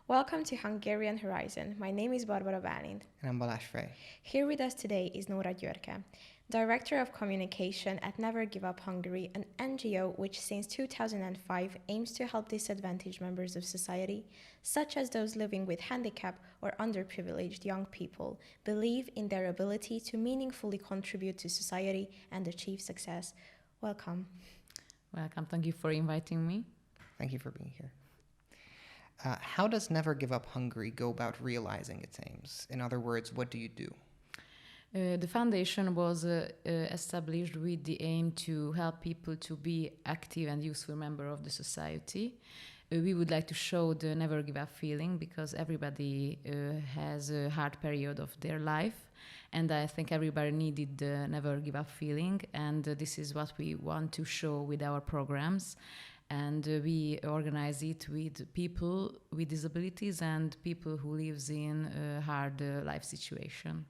Welcome to Hungarian Horizon. My name is Bálint. And I'm Balázs Frei. Here with us today is Nóra Györke, Director of Communication at Never Give Up Hungary, an NGO which since 2005 aims to help disadvantaged members of society, such as those living with handicap or underprivileged young people, believe in their ability to meaningfully contribute to society and achieve success. Welcome. Welcome. Thank you for inviting me. Thank you for being here. How does Never Give Up Hungary go about realizing its aims? In other words, what do you do? The foundation was established with the aim to help people to be active and useful member of the society. We would like to show the never give up feeling because everybody has a hard period of their life, and I think everybody needed the never give up feeling, and this is what we want to show with our programs. And we organize it with people with disabilities and people who lives in a hard life situation.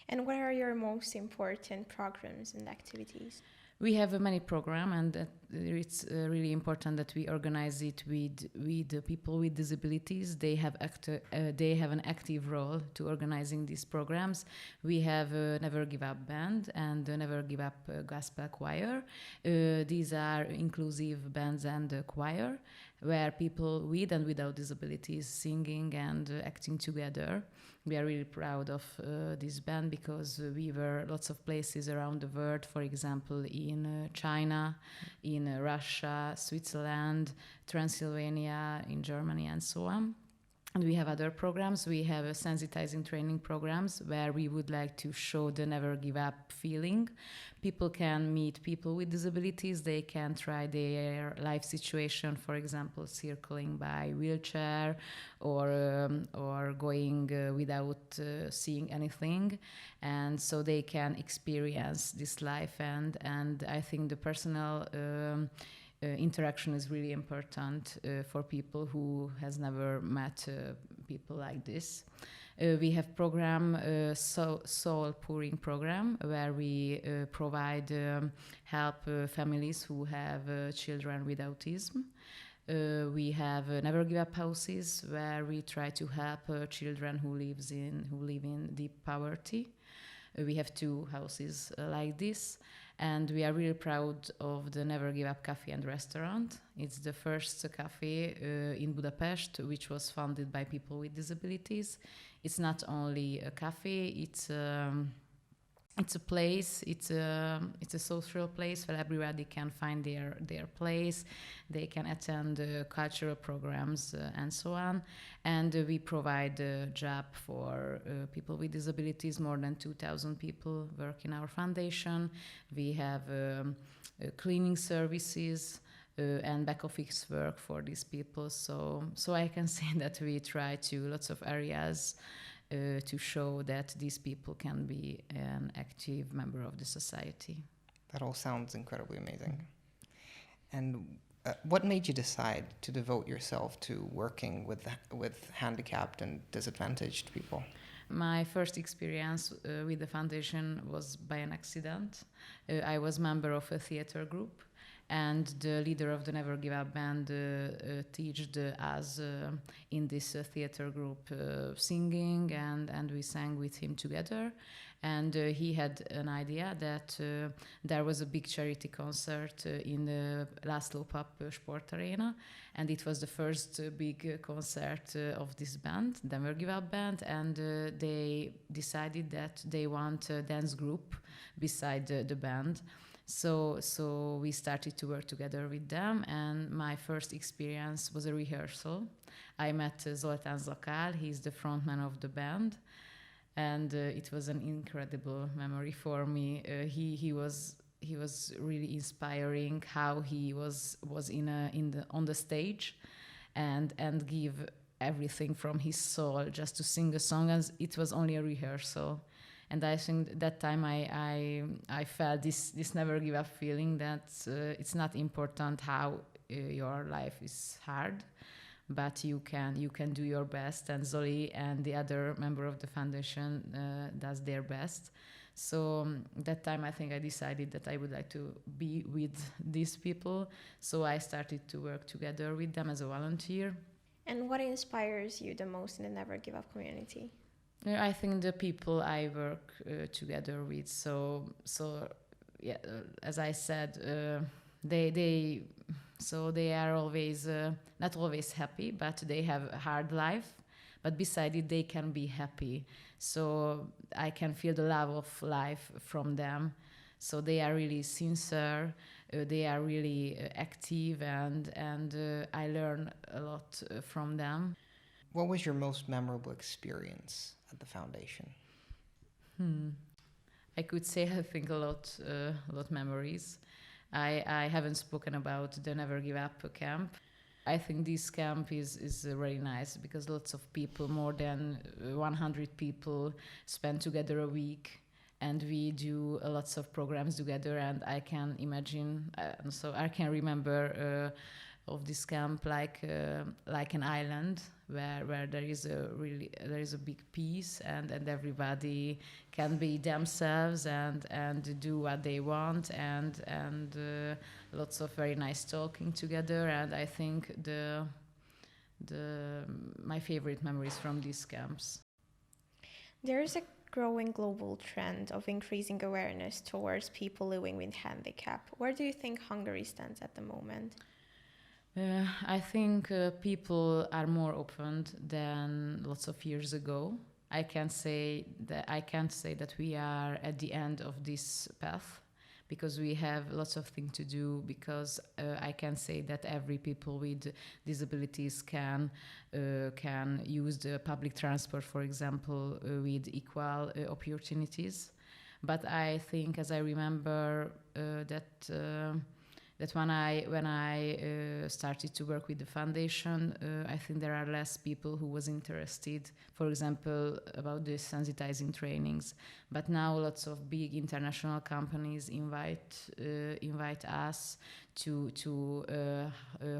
And what are your most important programs and activities? We have many programs, and it's really important that we organize it with people with disabilities. They have an active role to organizing these programs. We have a Never Give Up band and a Never Give Up gospel choir. These are inclusive bands and choir where people with and without disabilities singing and acting together. We are really proud of this band because we were lots of places around the world, for example, in China, in Russia, Switzerland, Transylvania, in Germany, and so on. And we have other programs. We have sensitizing training programs where we would like to show the never give up feeling. People can meet people with disabilities. They can try their life situation, for example, circling by wheelchair or going without seeing anything. And so they can experience this life. And I think the personal interaction is really important for people who has never met people like this. We have program soul pouring program where we provide help families who have children with autism. We have Never Give Up houses where we try to help children who live in deep poverty. We have 2 houses like this. And we are really proud of the Never Give Up Cafe and Restaurant. It's the first cafe in Budapest, which was founded by people with disabilities. It's not only a cafe, it's a place, it's a social place where everybody can find their place. They can attend cultural programs and so on. And we provide a job for people with disabilities. More than 2,000 people work in our foundation. We have cleaning services and back office work for these people. So I can say that we try to lots of areas to show that these people can be an active member of the society. That all sounds incredibly amazing. And what made you decide to devote yourself to working with handicapped and disadvantaged people? My first experience with the foundation was by an accident. I was member of a theater group, and the leader of the Never Give Up band taught us in this theater group singing, and we sang with him together. And he had an idea that there was a big charity concert in the László Papp Sport Arena, and it was the first big concert of this band, the Never Give Up band, and they decided that they want a dance group beside the band. So we started to work together with them, and my first experience was a rehearsal. I met Zoltán Zakál, he's the frontman of the band, and it was an incredible memory for me. He was really inspiring how he was on the stage and give everything from his soul just to sing a song, as it was only a rehearsal. And I think that time I felt this never give up feeling that it's not important how your life is hard, but you can do your best, and Zoli and the other member of the foundation does their best. So that time I think I decided that I would like to be with these people. So I started to work together with them as a volunteer. And what inspires you the most in the Never Give Up community? I think the people I work together with. So yeah, as I said, they so they are always not always happy, but they have a hard life. But beside it, they can be happy. So I can feel the love of life from them. So they are really sincere. They are really active, and I learn a lot from them. What was your most memorable experience at the foundation? I could say I think a lot memories. I haven't spoken about the Never Give Up camp. I think this camp is very nice because lots of people, more than 100 people, spend together a week, and we do lots of programs together. And I can imagine, so I can remember of this camp like an island where there is a big peace, and everybody can be themselves and do what they want, and lots of very nice talking together. And I think my favorite memories from these camps. There is a growing global trend of increasing awareness towards people living with handicap. Where do you think Hungary stands at the moment? I think people are more open than lots of years ago. I can't say that we are at the end of this path, because we have lots of things to do. Because I can say that every people with disabilities can use the public transport, for example, with equal opportunities. But I think, as I remember, that when I started to work with the foundation, I think there are less people who was interested, for example, about the sensitizing trainings. But now lots of big international companies invite us to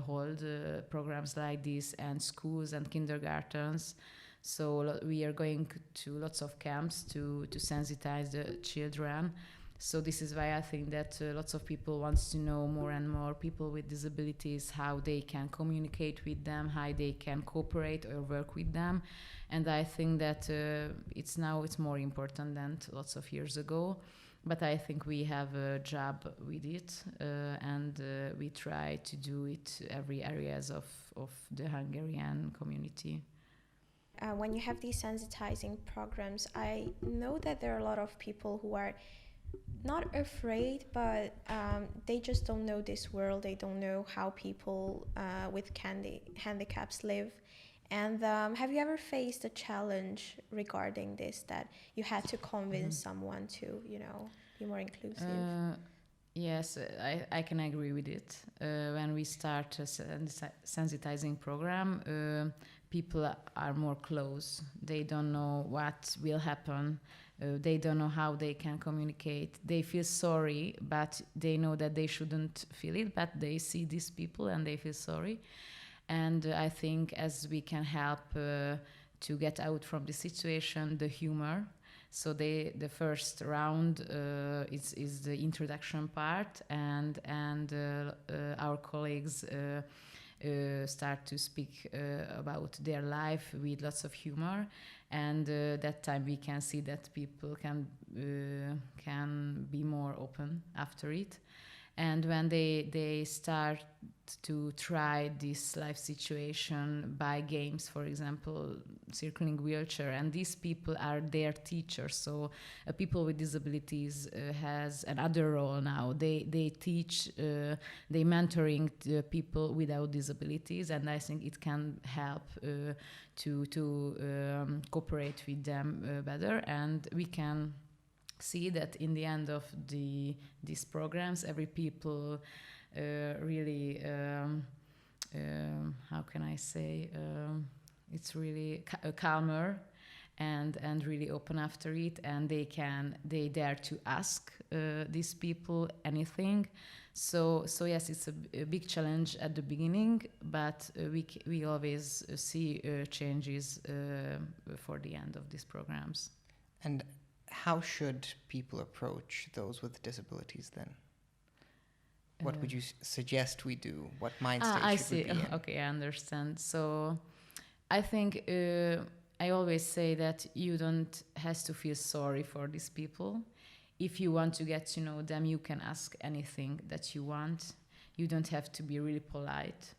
hold programs like this, and schools and kindergartens. So we are going to lots of camps to sensitize the children. So this is why I think that lots of people want to know more and more people with disabilities, how they can communicate with them, how they can cooperate or work with them. And I think that it's more important than lots of years ago. But I think we have a job with it, and we try to do it every areas of the Hungarian community. When you have these sensitizing programs, I know that there are a lot of people who are not afraid, but they just don't know this world. They don't know how people with handicaps live. And have you ever faced a challenge regarding this, that you had to convince someone to, be more inclusive? Yes, I can agree with it. When we start a sensitizing program, people are more close. They don't know what will happen. They don't know how they can communicate. They feel sorry, but they know that they shouldn't feel it, but they see these people and they feel sorry. And I think as we can help to get out from the situation, the humor. So the first round is the introduction part, and our colleagues start to speak about their life with lots of humor. And that time we can see that people can be more open after it. And when they start to try this life situation by games, for example, circling wheelchair, and these people are their teachers. So people with disabilities has another role now. They teach, they mentoring the people without disabilities, and I think it can help to cooperate with them better. And we can see that in the end of these programs, every people really how can I say, it's really calmer and really open after it, and they dare to ask these people anything. So yes, it's a big challenge at the beginning, but we always see changes for the end of these programs. And how should people approach those with disabilities then? What would you suggest we do? What mind state should we be in? Okay, I understand. So I think I always say that you don't have to feel sorry for these people. If you want to get to know them, you can ask anything that you want. You don't have to be really polite.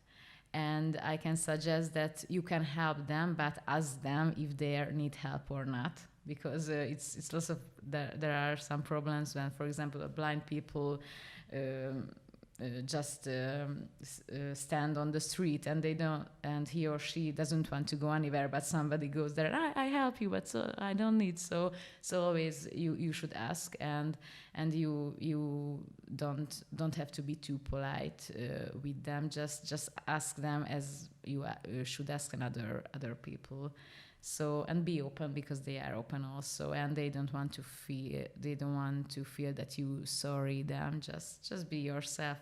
And I can suggest that you can help them, but ask them if they need help or not. Because it's lots of there are some problems when, for example, blind people just stand on the street and they don't, and he or she doesn't want to go anywhere, but somebody goes there. I help you, but I don't need. So always you should ask, and you don't have to be too polite with them. Just ask them as you should ask other people. So, and be open, because they are open also, and they don't want to feel that you sorry them. Just be yourself.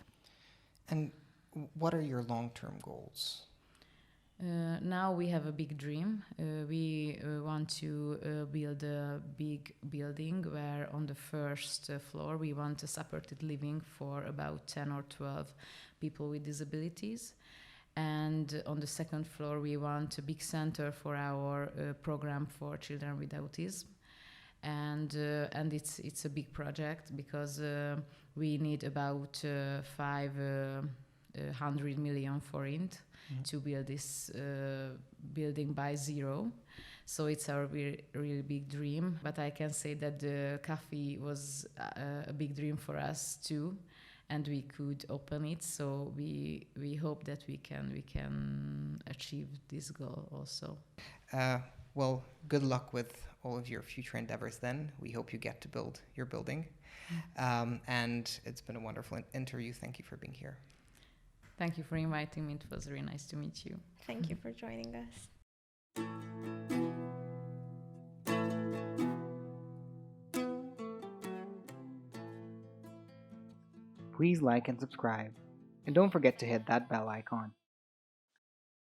And what are your long-term goals? Now we have a big dream. We want to build a big building where on the first floor we want a supported living for about 10 or 12 people with disabilities. And on the second floor, we want a big center for our program for children with autism. And it's a big project, because we need about 500 million forint to build this building by zero. So it's our really big dream. But I can say that the cafe was a big dream for us too. And we could open it, so we hope that we can achieve this goal also. Well, good luck with all of your future endeavors then. We hope you get to build your building. And it's been a wonderful interview. Thank you for being here. Thank you for inviting me. It was very nice to meet you. Thank you for joining us. Please like and subscribe, and don't forget to hit that bell icon.